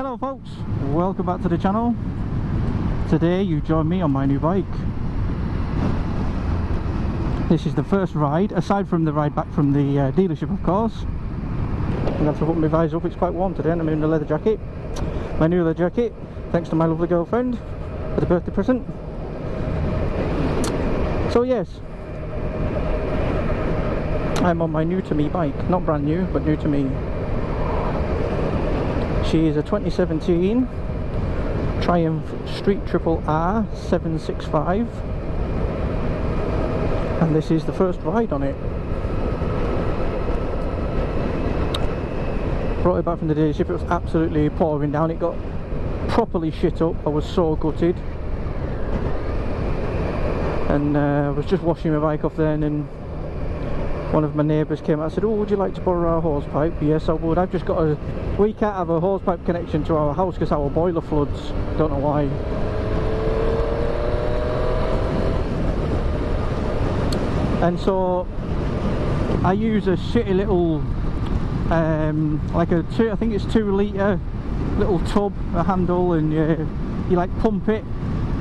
Hello folks, welcome back to the channel. Today you join me on my new bike. This is the first ride, aside from the ride back from the dealership of course. I'm going to have to put my visor up, it's quite warm today and I'm in a leather jacket. My new leather jacket, thanks to my lovely girlfriend for the birthday present. So yes, I'm on my new to me bike, not brand new, but new to me. She is a 2017 Triumph Street Triple R 765, and this is the first ride on it. Brought it back from the dealership, it was absolutely pouring down, it got properly shit up, I was so gutted. And I was just washing my bike off then, and one of my neighbours came out and said, "Oh, would you like to borrow our hose pipe?" Yes, I would. I've just got a... We can't have a hose pipe connection to our house because our boiler floods. Don't know why. And so I use a shitty little, like a I think it's 2 litre little tub, a handle, and you like pump it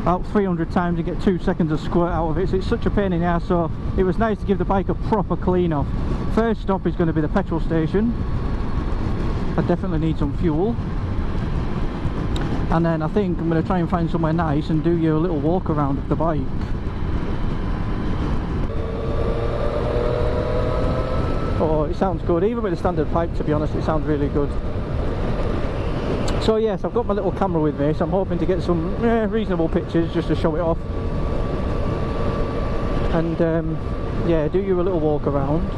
about 300 times and get 2 seconds of squirt out of it, so it's such a pain in the ass. So it was nice to give the bike a proper clean off. First stop is going to be the petrol station. I definitely need some fuel, and then I think I'm going to try and find somewhere nice and do you a little walk around of the bike. Oh, it sounds good, even with the standard pipe, to be honest, it sounds really good. So yes, I've got my little camera with me, so I'm hoping to get some reasonable pictures just to show it off. And yeah, do you a little walk around.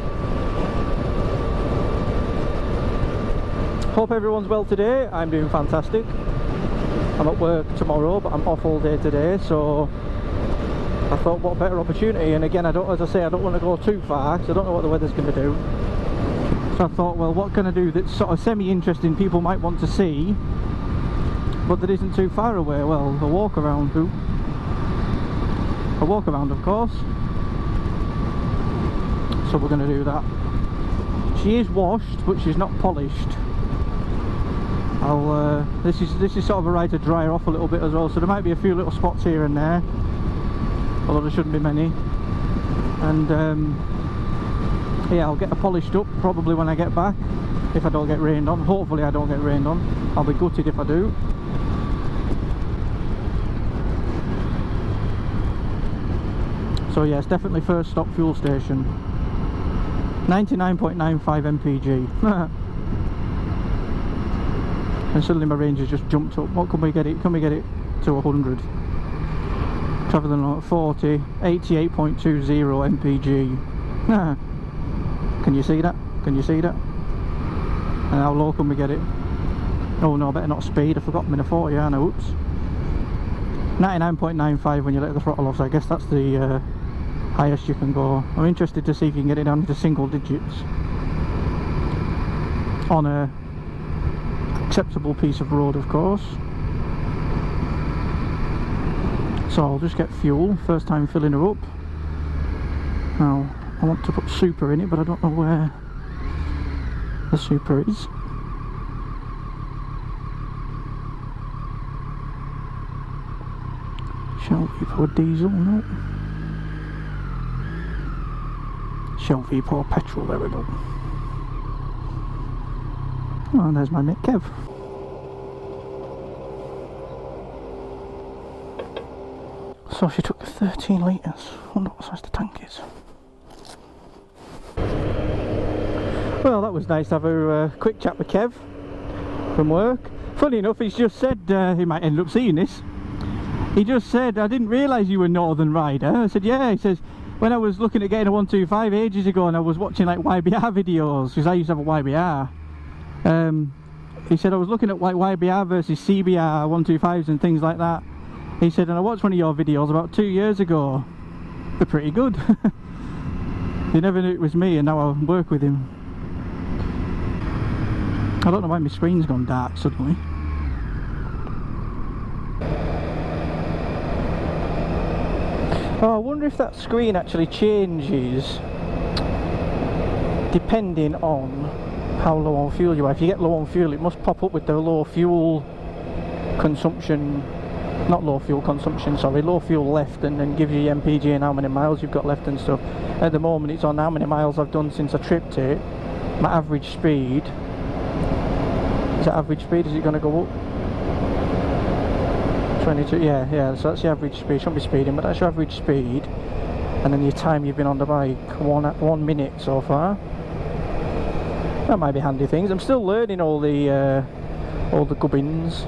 Hope everyone's well today. I'm doing fantastic. I'm at work tomorrow, but I'm off all day today, so I thought what better opportunity. And again, as I say, I don't want to go too far because I don't know what the weather's going to do. So I thought, well, what can I do that's sort of semi-interesting, people might want to see, but that isn't too far away? Well, a walk around, a walk around, of course. So we're going to do that. She is washed, but she's not polished. This is sort of a ride to dry her off a little bit as well, so there might be a few little spots here and there, although there shouldn't be many. And yeah, I'll get her polished up probably when I get back, if I don't get rained on. Hopefully I don't get rained on. I'll be gutted if I do. So yes, definitely first stop fuel station. 99.95 mpg. And suddenly my range has just jumped up. What can we get it? Can we get it to 100? Travelling on 40, 88.20 mpg. Can you see that? Can you see that? And how low can we get it? Oh no, better not speed. I forgot I'm in a 40, aren't I? Oops. 99.95 when you let the throttle off, so I guess that's the highest you can go. I'm interested to see if you can get it down to single digits on a acceptable piece of road, of course. So I'll just get fuel, first time filling her up. Now I want to put super in it, but I don't know where the super is. Shell V pour diesel, no. Shell V pour petrol, there we go. Oh, and there's my mate Kev. So she took 13 litres. Wonder what size the tank is. Well, that was nice to have a quick chat with Kev from work. Funny enough, he's just said, he might end up seeing this. He just said, "I didn't realise you were a Northern rider." I said, "Yeah." He says, "When I was looking at getting a 125 ages ago and I was watching like YBR videos," because I used to have a YBR. He said, "I was looking at like YBR versus CBR 125s and things like that." He said, "And I watched one of your videos about 2 years ago. They're pretty good." They never knew it was me, and now I work with him. I don't know why my screen's gone dark suddenly. Oh, I wonder if that screen actually changes depending on how low on fuel you are. If you get low on fuel, it must pop up with the low fuel consumption, not low fuel consumption, sorry, low fuel left, and then gives you your MPG and how many miles you've got left and stuff. At the moment it's on how many miles I've done since I tripped it. My average speed, is that average speed, is it going to go up? 22, yeah, so that's the average speed. Shouldn't be speeding, but that's your average speed. And then your time you've been on the bike, 1 minute so far. That might be handy things. I'm still learning all the gubbins.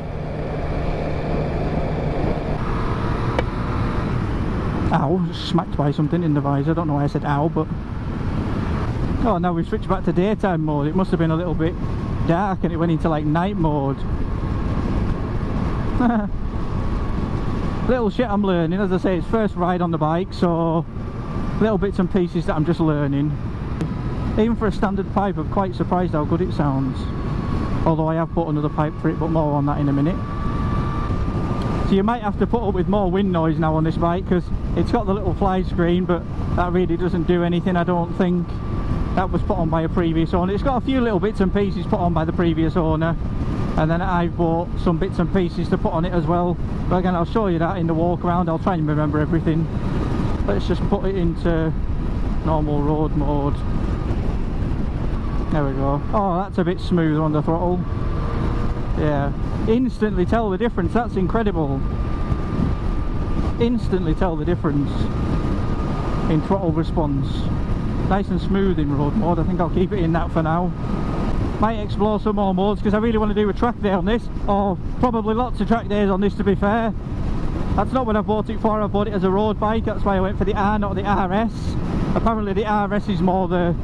Ow, just smacked by something in the visor. I don't know why I said ow, but... Oh, now we've switched back to daytime mode. It must have been a little bit dark and it went into like night mode. Little shit I'm learning. As I say, it's first ride on the bike, so little bits and pieces that I'm just learning. Even for a standard pipe, I'm quite surprised how good it sounds. Although I have bought another pipe for it, but more on that in a minute. So you might have to put up with more wind noise now on this bike, because it's got the little fly screen, but that really doesn't do anything, I don't think. That was put on by a previous owner. It's got a few little bits and pieces put on by the previous owner, and then I've bought some bits and pieces to put on it as well. But again, I'll show you that in the walk around. I'll try and remember everything. Let's just put it into normal road mode. There we go. Oh, that's a bit smoother on the throttle. Yeah, instantly tell the difference. That's incredible. Instantly tell the difference in throttle response. Nice and smooth in road mode. I think I'll keep it in that for now. Might explore some more modes, because I really want to do a track day on this, or probably lots of track days on this, to be fair. That's not what I bought it for. I bought it as a road bike. That's why I went for the R, not the RS. Apparently the RS is more the,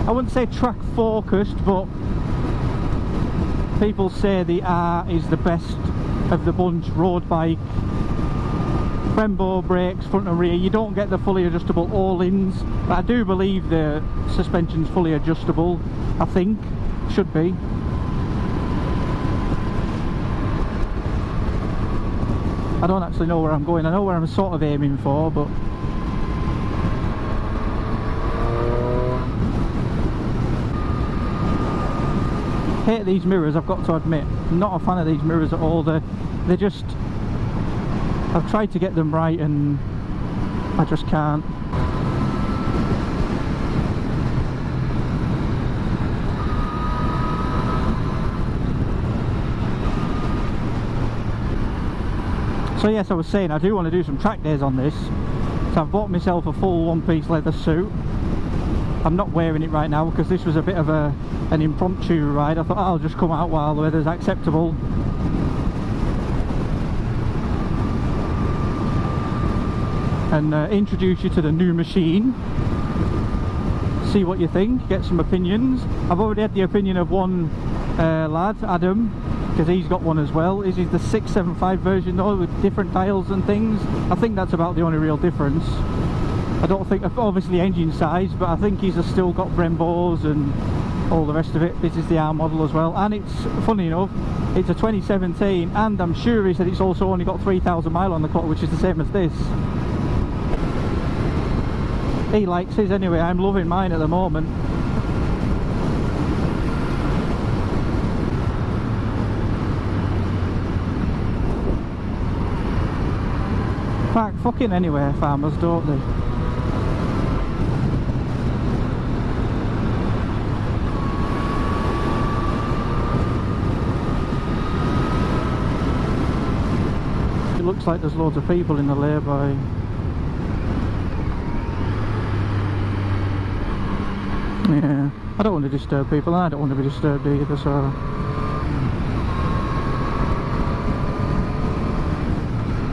I wouldn't say track focused, but people say the R is the best of the bunch road bike. Brembo brakes, front and rear. You don't get the fully adjustable all-ins, but I do believe the suspension's fully adjustable. I think, should be. I don't actually know where I'm going. I know where I'm sort of aiming for, but hate these mirrors, I've got to admit. I'm not a fan of these mirrors at all. They're just, I've tried to get them right and I just can't. So yes, I was saying I do want to do some track days on this. So I've bought myself a full one-piece leather suit. I'm not wearing it right now because this was a bit of an impromptu ride. I thought I'll just come out while the weather's acceptable. And introduce you to the new machine. See what you think, get some opinions. I've already had the opinion of one lad, Adam, because he's got one as well. This is the 675 version though, with different dials and things. I think that's about the only real difference. I don't think, obviously engine size, but I think he's still got Brembos and all the rest of it. This is the R model as well, and it's, funny enough, it's a 2017, and I'm sure he said it's also only got 3,000 miles on the clock, which is the same as this. He likes his anyway. I'm loving mine at the moment. Park fucking anywhere, farmers, don't they? It looks like there's loads of people in the lay-by. Yeah, I don't want to disturb people, and I don't want to be disturbed either, so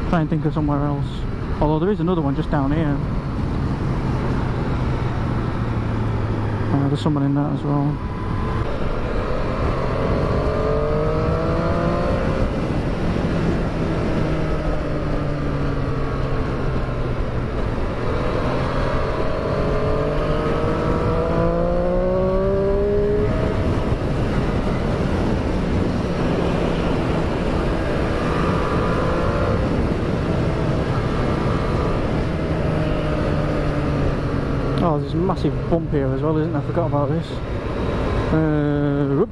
try and think of somewhere else. Although there is another one just down here. There's someone in that as well. Oh, there's a massive bump here as well, isn't there? I forgot about this. Whoop.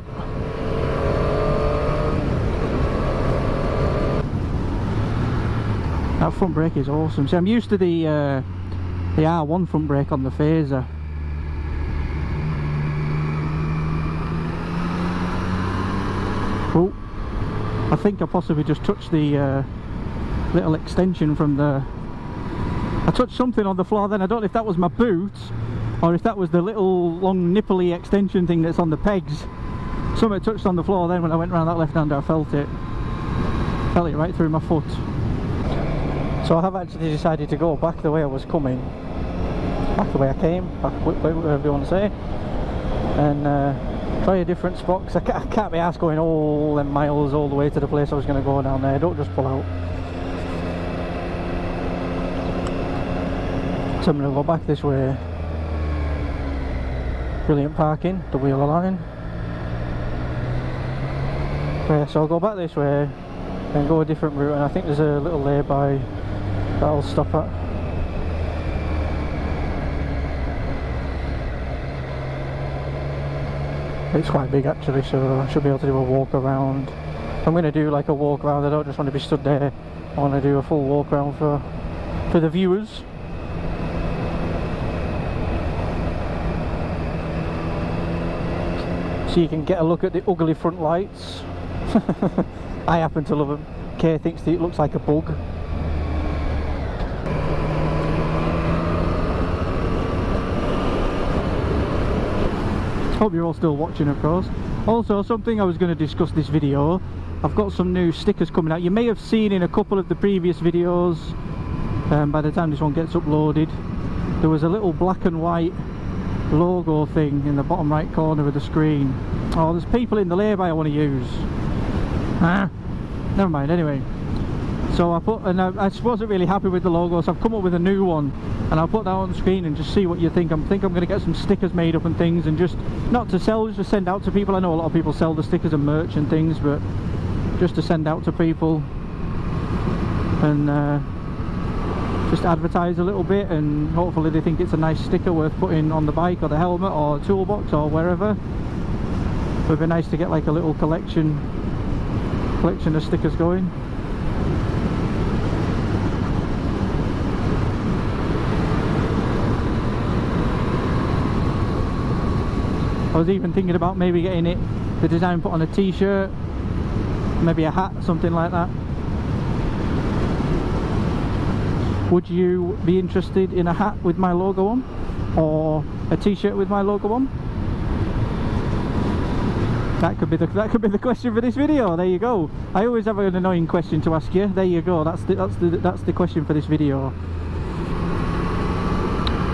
That front brake is awesome. See, I'm used to the R1 front brake on the Fazer. Oh, I think I possibly just touched the little extension from the... I touched something on the floor then. I don't know if that was my boot or if that was the little long nipply extension thing that's on the pegs. Something touched on the floor then when I went around that left hander. I felt it right through my foot. So I have actually decided to go back the way I was coming, back the way I came, back whatever you want to say, and try a different spot, because I can't be arsed going all them miles all the way to the place I was going to go down there. Don't just pull out. So I'm going to go back this way. Brilliant parking, the wheeler line. Okay, so I'll go back this way and go a different route, and I think there's a little lay-by that I'll stop at. It's quite big actually, so I should be able to do a walk around. I'm going to do like a walk around. I don't just want to be stood there. I want to do a full walk around for the viewers. So you can get a look at the ugly front lights. I happen to love them. Kay thinks that it looks like a bug. Hope you're all still watching, of course. Also, something I was going to discuss this video, I've got some new stickers coming out. You may have seen in a couple of the previous videos, by the time this one gets uploaded, there was a little black and white logo thing in the bottom right corner of the screen. Oh, there's people in the lay-by I want to use. Never mind, anyway. So I put, and I wasn't really happy with the logo, so I've come up with a new one, and I'll put that on the screen and just see what you think. I think I'm going to get some stickers made up and things, and just, not to sell, just to send out to people. I know a lot of people sell the stickers and merch and things, but just to send out to people, and just advertise a little bit, and hopefully they think it's a nice sticker worth putting on the bike or the helmet or toolbox or wherever. It would be nice to get like a little collection of stickers going. I was even thinking about maybe getting the design put on a t-shirt, maybe a hat, something like that. Would you be interested in a hat with my logo on, or a t-shirt with my logo on? That could be the question for this video. There you go. I always have an annoying question to ask you. There you go. That's the question for this video.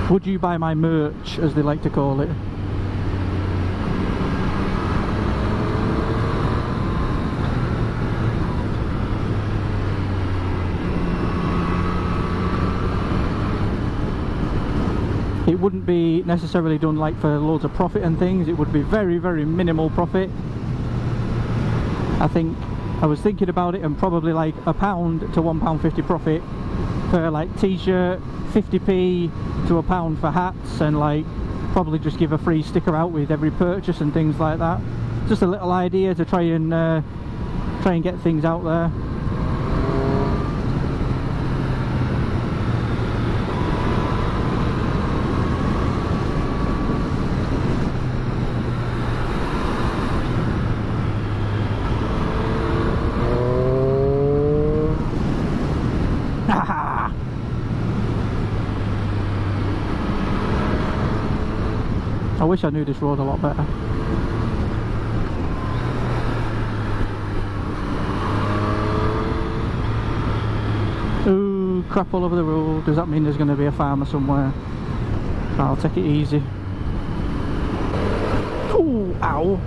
Would you buy my merch, as they like to call it? It wouldn't be necessarily done like for loads of profit and things. It would be very, very minimal profit. I think I was thinking about it, and probably like £1 to £1.50 profit per like t-shirt, 50p to £1 for hats, and like probably just give a free sticker out with every purchase and things like that. Just a little idea to try and get things out there. I wish I knew this road a lot better. Ooh, crap all over the road. Does that mean there's going to be a farmer somewhere? I'll take it easy. Ooh, ow!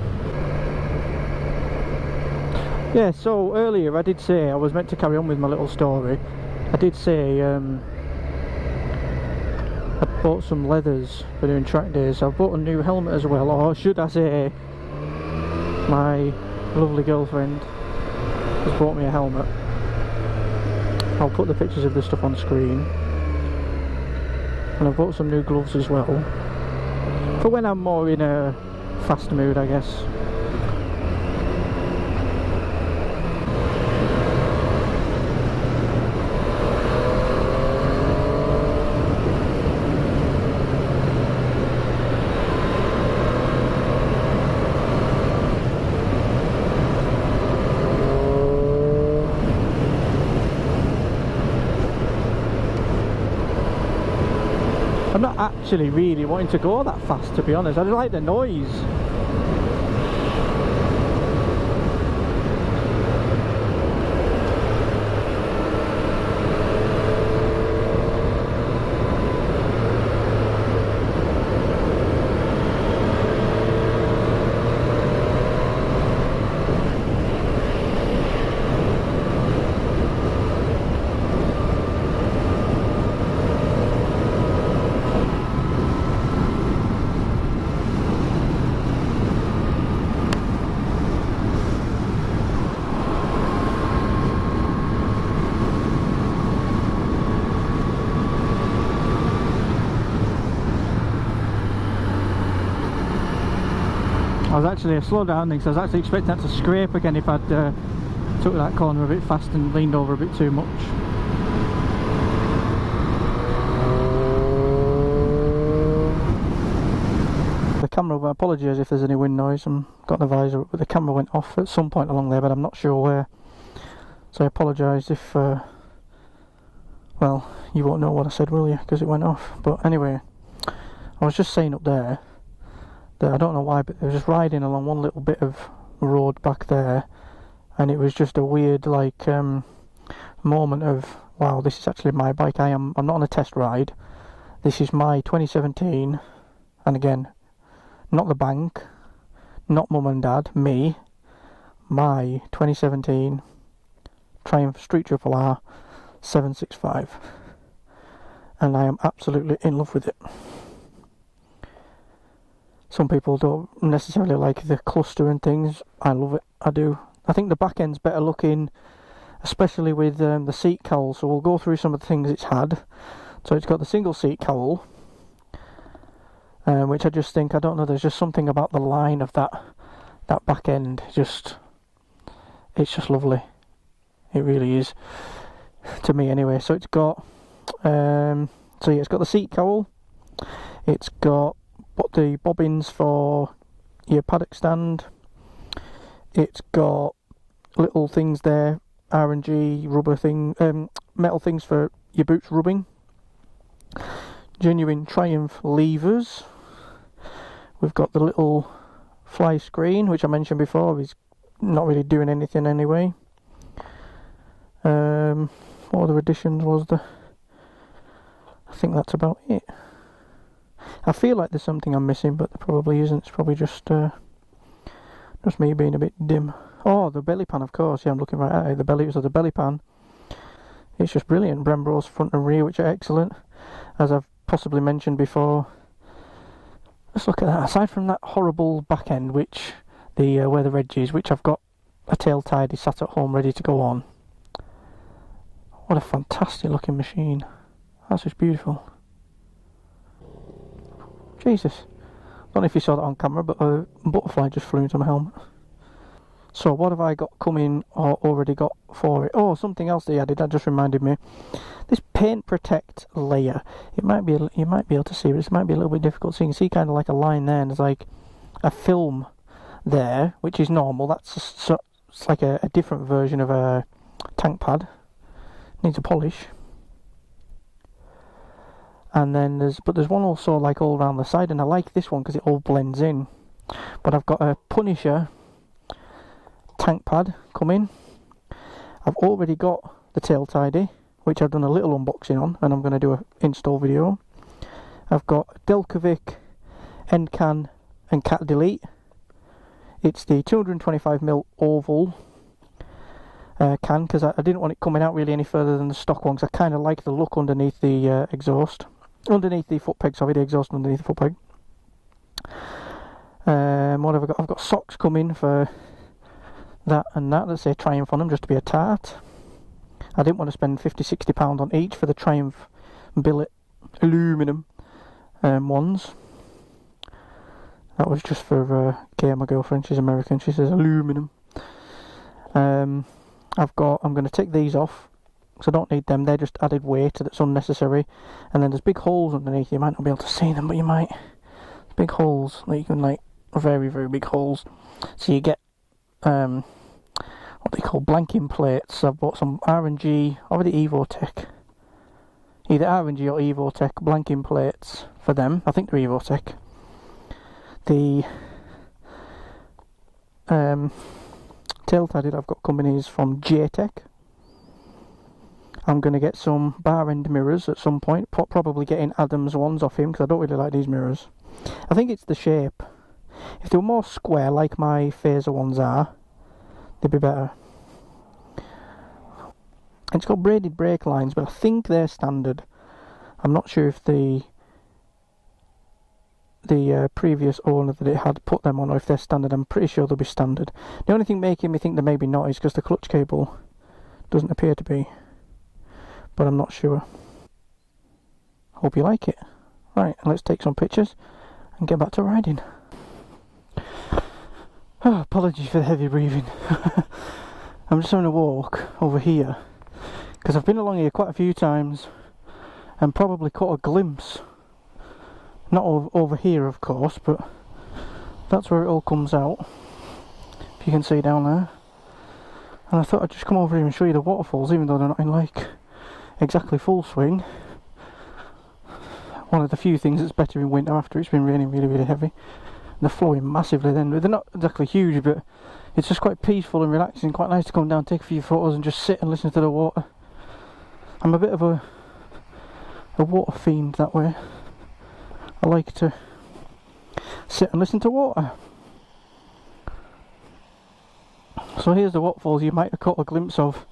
Yeah, so earlier I did say, I was meant to carry on with my little story. I did say I bought some leathers for doing track days. So I've bought a new helmet as well, or should I say my lovely girlfriend has bought me a helmet. I'll put the pictures of this stuff on screen. And I've bought some new gloves as well, for when I'm more in a faster mood, I guess. I'm not actually really wanting to go that fast, to be honest. I just like the noise. I was actually a slow down thing, so I was actually expecting that to scrape again if I'd took that corner a bit fast and leaned over a bit too much. The camera, I apologise if there's any wind noise. I've got the visor up, but the camera went off at some point along there, but I'm not sure where. So I apologise if, well, you won't know what I said, will you? Because it went off. But anyway, I was just saying up there, I don't know why, but I was just riding along one little bit of road back there, and it was just a weird, like, moment of, wow, this is actually my bike. I'm not on a test ride. This is my 2017, and again, not the bank, not mum and dad, me, my 2017 Triumph Street Triple R 765, and I am absolutely in love with it. Some people don't necessarily like the cluster and things. I love it. I do. I think the back end's better looking, especially with the seat cowl. So we'll go through some of the things it's had. So it's got the single seat cowl, which I just think, I don't know, there's just something about the line of that back end. It's just lovely. It really is, to me anyway. So it's got, so yeah, it's got the seat cowl. It's got the bobbins for your paddock stand. It's got little things there, R&G rubber thing, metal things for your boots rubbing. Genuine Triumph levers. We've got the little fly screen, which I mentioned before is not really doing anything anyway. What other additions was there? I think that's about it. I feel like there's something I'm missing, but there probably isn't. It's probably just me being a bit dim. Oh, the belly pan, of course. Yeah, I'm looking right at it. The belly pan. It's just brilliant. Brembo's front and rear, which are excellent, as I've possibly mentioned before. Let's look at that. Aside from that horrible back end, which where the edge is, which I've got a tail tidy sat at home ready to go on. What a fantastic looking machine. That's just beautiful. Jesus. Don't know if you saw that on camera, but a butterfly just flew into my helmet. So what have I got coming or already got for it? Oh, something else they added, that just reminded me. This paint protect layer. You might be able to see, but it might be a little bit difficult. So you can see kind of like a line there, and there's like a film there, which is normal. It's like a different version of a tank pad. Needs a polish. And then there's one also like all around the side, and I like this one because it all blends in. But I've got a Punisher tank pad coming. I've already got the tail tidy, which I've done a little unboxing on, and I'm going to do an install video. I've got Delcovic end can and cat delete. It's the 225mm oval can, because I didn't want it coming out really any further than the stock one, because I kind of like the look underneath the exhaust. Underneath the foot peg, sorry, the exhaust underneath the foot peg. What have I got? I've got socks coming for that and that say Triumph on them, just to be a tart. I didn't want to spend £50–60 on each for the Triumph billet aluminium ones. That was just for Kay, my girlfriend. She's American. She says aluminum. I'm going to take these off because I don't need them. They're just added weight that's unnecessary. And then there's big holes underneath. You might not be able to see them, but you might. Big holes that you can, like, very, very big holes. So you get what they call blanking plates. I've bought some R&G or the Evotech. Either R&G or Evotech blanking plates for them. I think they're Evotech. The tilt-headed I've got companies from JTech. I'm going to get some bar end mirrors at some point, probably getting Adam's ones off him because I don't really like these mirrors. I think it's the shape. If they were more square like my Fazer ones are, they'd be better. It's got braided brake lines, but I think they're standard. I'm not sure if the previous owner that it had put them on, or if they're standard. I'm pretty sure they'll be standard. The only thing making me think they maybe not is because the clutch cable doesn't appear to be, but I'm not sure. Hope you like it. Right, let's take some pictures and get back to riding. Oh, apologies for the heavy breathing. I'm just having a walk over here because I've been along here quite a few times and probably caught a glimpse. Not over here, of course, but that's where it all comes out. If you can see down there. And I thought I'd just come over here and show you the waterfalls, even though they're not in, like, exactly full swing. One of the few things that's better in winter after it's been raining really, really heavy. They're flowing massively then. They're not exactly huge, but it's just quite peaceful and relaxing. Quite nice to come down, take a few photos and just sit and listen to the water. I'm a bit of a water fiend that way. I like to sit and listen to water. So here's the waterfalls you might have caught a glimpse of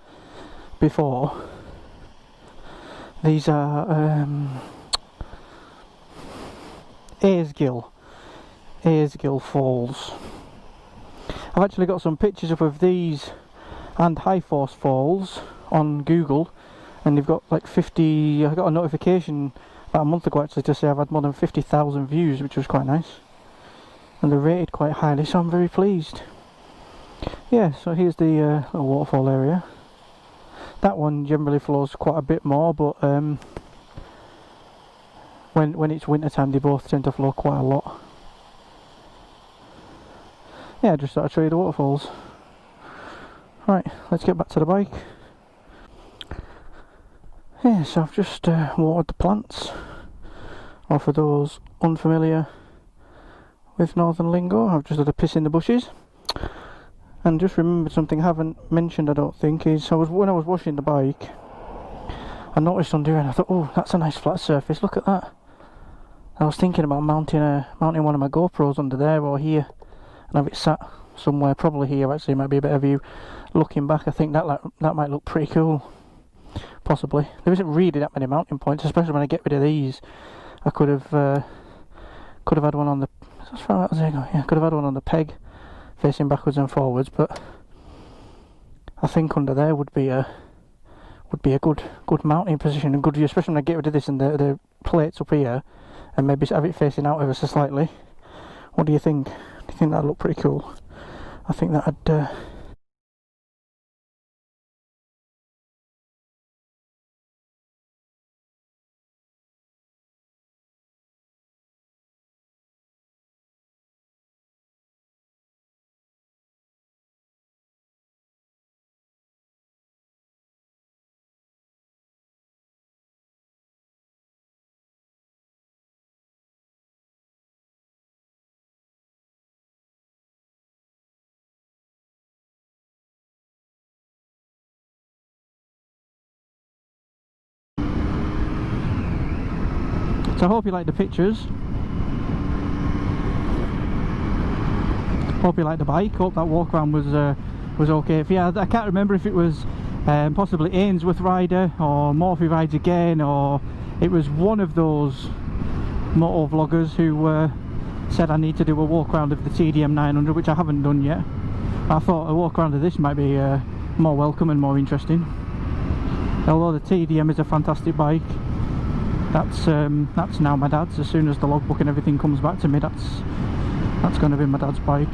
before. These are Aysgill Falls. I've actually got some pictures up of these and High Force Falls on Google, and they've got like 50. I got a notification about a month ago actually to say I've had more than 50,000 views, which was quite nice, and they're rated quite highly, so I'm very pleased. Yeah, so here's the little waterfall area. That one generally flows quite a bit more, but when it's winter time they both tend to flow quite a lot. Yeah, I just thought I'd show you the waterfalls. Right, let's get back to the bike. Yeah, so I've just watered the plants. Or for those unfamiliar with northern lingo, I've just had a piss in the bushes. And just remembered something I haven't mentioned, I don't think, is when I was washing the bike, I noticed under and I thought, oh, that's a nice flat surface, look at that. I was thinking about mounting one of my GoPros under there or here, and have it sat somewhere, probably here actually, might be a better view. Looking back, I think that might look pretty cool. Possibly. There isn't really that many mounting points, especially when I get rid of these. I could have had one on the, as far as I go, yeah, could have had one on the peg, facing backwards and forwards, but I think under there would be a good mounting position and good view, especially when I get rid of this and the plates up here, and maybe have it facing out ever so slightly. What do you think? Do you think that'd look pretty cool? I think that'd So I hope you like the pictures. Hope you like the bike. Hope that walk around was okay. Yeah, I can't remember if it was possibly Ainsworth rider or Morphy rides again, or it was one of those moto vloggers who said I need to do a walk around of the TDM900, which I haven't done yet. I thought a walk around of this might be more welcome and more interesting. Although the TDM is a fantastic bike, that's now my dad's. As soon as the logbook and everything comes back to me, That's going to be my dad's bike.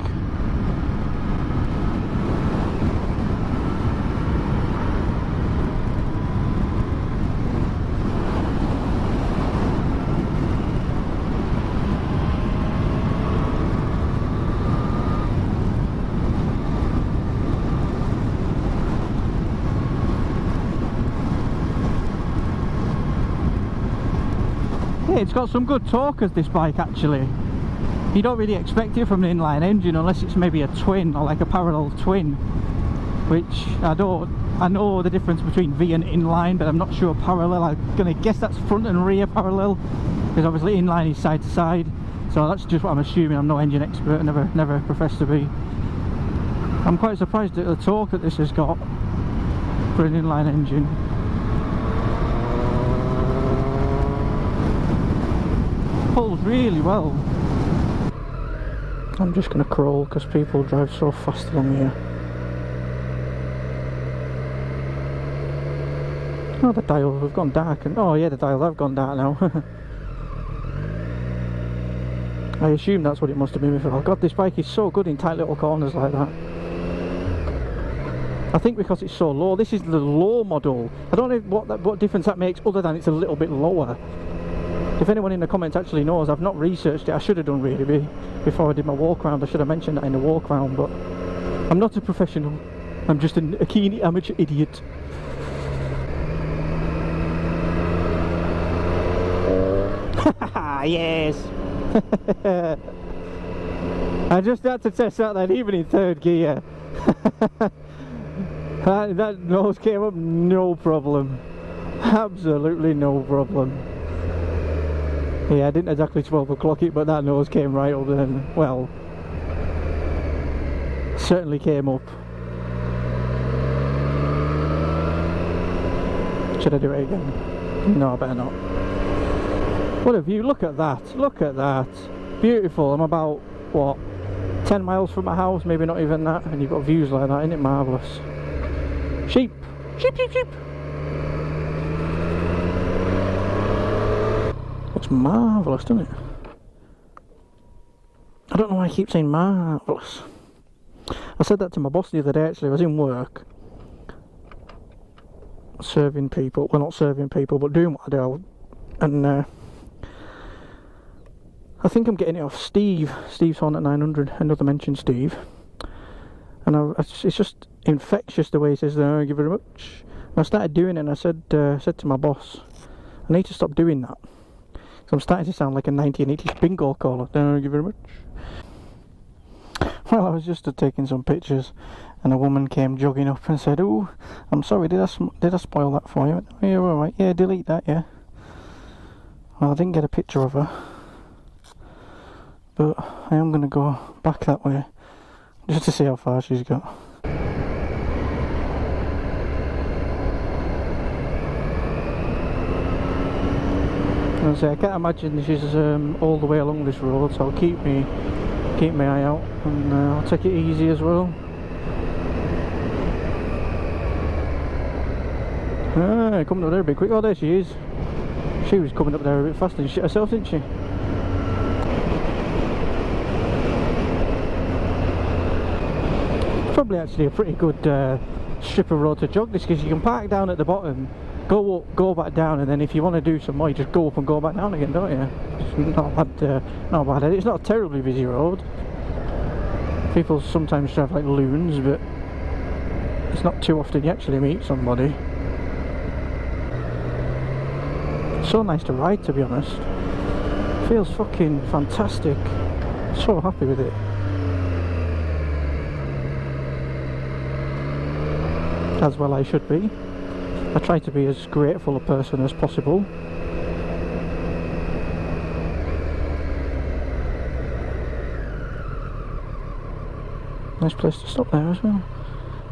It's got some good torque as this bike actually. You don't really expect it from an inline engine unless it's maybe a twin or like a parallel twin, which I don't. I know the difference between V and inline, but I'm not sure parallel. I'm gonna guess that's front and rear parallel, because obviously inline is side to side, so that's just what I'm assuming. I'm no engine expert, never professed to be. I'm quite surprised at the torque that this has got for an inline engine. Pulls really well. I'm just going to crawl because people drive so fast along here. Oh, the dials have gone dark, and oh yeah, the dials have gone dark now. I assume that's what it must have been before. Oh god, this bike is so good in tight little corners like that. I think because it's so low. This is the low model. I don't know what difference that makes other than it's a little bit lower. If anyone in the comments actually knows, I've not researched it. I should have done really before I did my walk round. I should have mentioned that in the walk round, but I'm not a professional. I'm just a keen amateur idiot. Yes. I just had to test out that even in third gear. that nose came up no problem. Absolutely no problem. Yeah, I didn't exactly 12 o'clock it, but that nose came right up then. Well, certainly came up. Should I do it again? No, I better not. What a view, look at that, look at that. Beautiful. I'm about, what, 10 miles from my house, maybe not even that, and you've got views like that, isn't it marvellous? Sheep! Sheep, sheep, sheep! Looks marvellous, doesn't it? I don't know why I keep saying marvellous. I said that to my boss the other day actually. I was in work, serving people, well not serving people, but doing what I do, and I think I'm getting it off Steve's Hornet 900, another mention Steve, and it's just infectious the way he says thank you very much. And I started doing it, and I said to my boss, I need to stop doing that. So I'm starting to sound like a 1980s bingo caller. Thank you very much. Well, I was just taking some pictures, and a woman came jogging up and said, "Oh, I'm sorry, did I spoil that for you?" I went, "Oh, you're all right. Yeah, delete that. Yeah." Well, I didn't get a picture of her, but I am going to go back that way just to see how far she's got. I can't imagine she's all the way along this road, so I'll keep my eye out, and I'll take it easy as well. Coming up there a bit quick. Oh, there she is. She was coming up there a bit faster than shit herself, didn't she? Probably actually a pretty good strip of road to jog this, because you can park down at the bottom, go up, go back down, and then if you want to do some more, you just go up and go back down again, don't you? It's not bad. It's not a terribly busy road. People sometimes drive like loons, but it's not too often you actually meet somebody. It's so nice to ride, to be honest. Feels fucking fantastic. So happy with it. As well I should be. I try to be as grateful a person as possible. Nice place to stop there as well.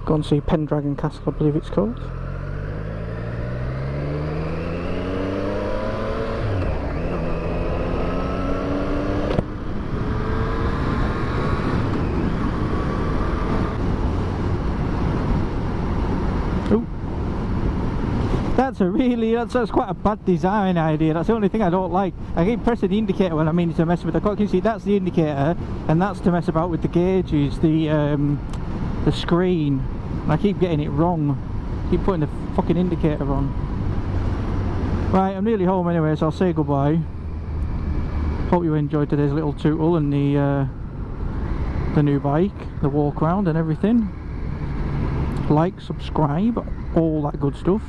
Go and see Pendragon Castle, I believe it's called. That's quite a bad design idea. That's the only thing I don't like. I keep pressing the indicator when I mean to mess with the clock. You see, that's the indicator, and that's to mess about with the gauges, the screen. And I keep getting it wrong. Keep putting the fucking indicator on. Right, I'm nearly home anyway, so I'll say goodbye. Hope you enjoyed today's little tootle and the new bike, the walk around and everything. Like, subscribe, all that good stuff.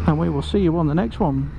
And we will see you on the next one.